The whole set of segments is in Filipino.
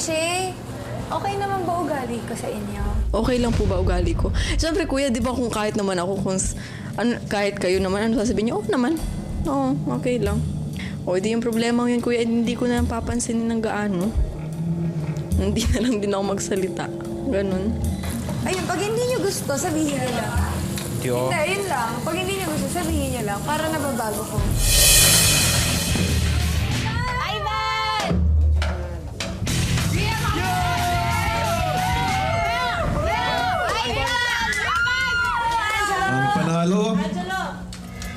Shay, okay naman ba ugali ko sa inyo? Okay lang po ba ugali ko? Siyempre kuya, di ba kung kahit naman ako, kahit kayo naman, ano sasabihin niyo? Oo naman. Oo, okay lang. O, di yung problema yun kuya, hindi ko na papansinin ng gaano. Hindi na lang din ako magsalita. Ganun. Ayun, pag hindi niyo gusto, sabihin niyo lang. Hindi, yun lang. Pag hindi niyo gusto, sabihin niyo lang para nababago ko. Ang panalo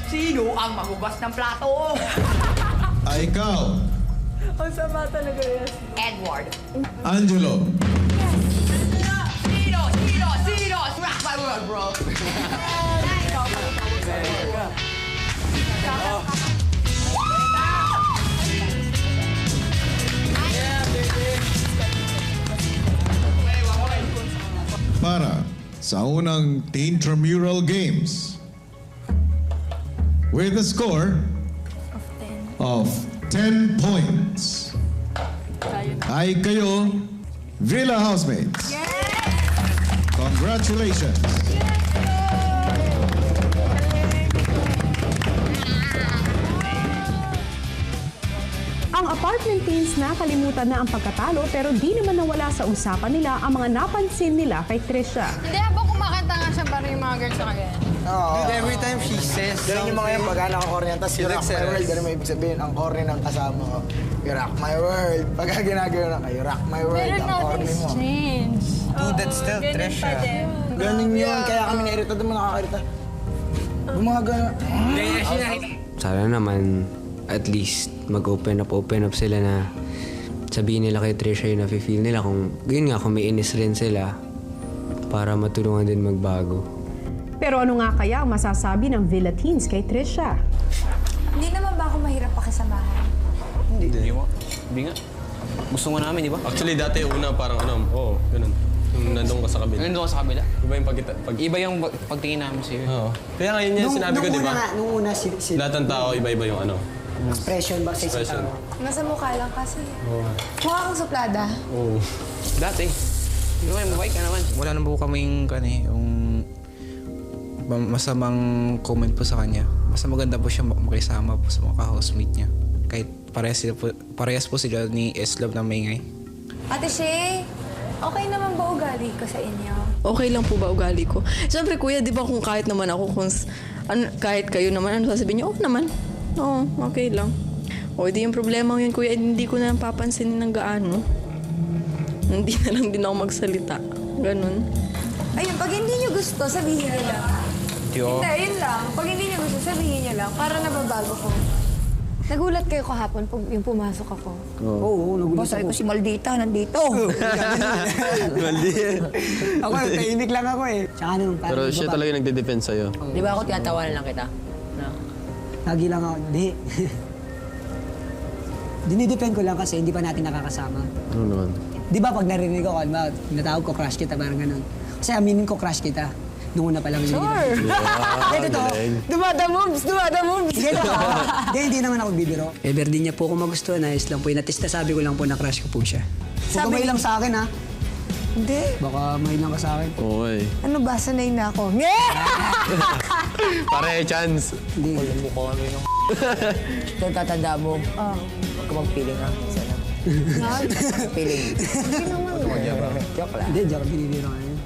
Sino ang mahugas ng plato? ay ikaw, Ang sama talaga yan. Edward. Angelo. Sino? Rock my world, bro. Para sa unang Teen Tramural Games with a score of 10 points ay kayo Villa Housemates. Congratulations! Ang apartment teens nakalimutan na ang pagkatalo pero di naman nawala sa usapan nila ang mga napansin nila kay Trisha. Hindi, habang kumakanta nga siya, parang yung mga girls sa kanya. Dude, every time she says something... Ganun yung mga yung pagka naka-corny yan, tapos you rock my world, ganun may ibig sabihin, ang corny ng kasama ko. You rock my world. Pagka ginagawa na kayo, rock my world, Pero ang corny nothing's mo. changed. Dude, that's still Trisha. Ganun yun, kaya kami nairita, doon mo nakakairita. Gumagana. Sana naman at least mag-open up sila na sabihin nila kay Trisha yung nafe-feel nila kung yun nga, kung may inis rin sila para matulungan din magbago. Pero ano nga kaya ang masasabi ng Villa teens kay Trisha? Hindi naman ba ako mahirap pakisamahan? Hindi nga. Gusto nga namin, di ba? Actually, dati una parang ganun. Yung nandun ka sa kabila. Nandun ka sa kabila? Iba yung Iba yung pagtingin namin sa'yo. Oo. Kaya nga yun yung sinabi ko, di ba? Nung una, Lahat ng tao, iba-iba yung expression ba sa isang expression. tao? Nasa mukha lang kasi. Oo. Mukha kang suplada. Oo. Dati. Di ba, mabait ka naman. Wala na po kaming yung masamang comment po sa kanya. Basta maganda po siya makisama po sa mga ka-housemate niya. Kahit parehas po sila ni Eslab na maingay. Ate Shay, okay naman ba ugali ko sa inyo? Okay lang po ba ugali ko? Siyempre kuya, di ba kung kahit naman ako, kahit kayo naman, ano sasabihin niyo? Oo naman. Oo, okay lang. O, di yung problema yun kuya, hindi ko na papansinin ng gaano. Hindi na lang din ako magsalita. Ganun. Ayun, pag hindi niyo gusto, sabihin niyo lang. Hindi, yun lang. Pag hindi niyo gusto, sabihin niyo lang para nababago ko. Nagulat kayo kahapon pag yung pumasok ako. Oo, nagulat Sabi ko si Maldita, nandito. Ako, tahimik lang ako eh. Tsaka naman, Pero siya talaga yung nagde-defend sa'yo. Di ba ako tinatawanan lang kita? No? Lagi lang ako, di. Dinidepend ko lang kasi hindi pa natin nakakasama. Ano naman? Di ba pag narinig ko, natawag ko crush kita, parang ganun. Kasi aminin ko crush kita. Nung una pa lang. Sure! Hindi, totoo. Dumada moves! Hindi naman ako bibiro. Ever din niya po ako magustuhan. Ayos lang po. Inatista sabi ko lang po na crush ko po siya. Huwag ka may lang sa akin, ha? Hindi. Baka may lang ka sa akin. Oo eh. Ano ba? Sanay na ako. Pare, chance. Hindi. Ito tatanda mo. Huwag ka mag-feeling ha. Isa lang. Feeling. Hindi naman. Joke lang. Hindi, joke. Binibiro ka yun.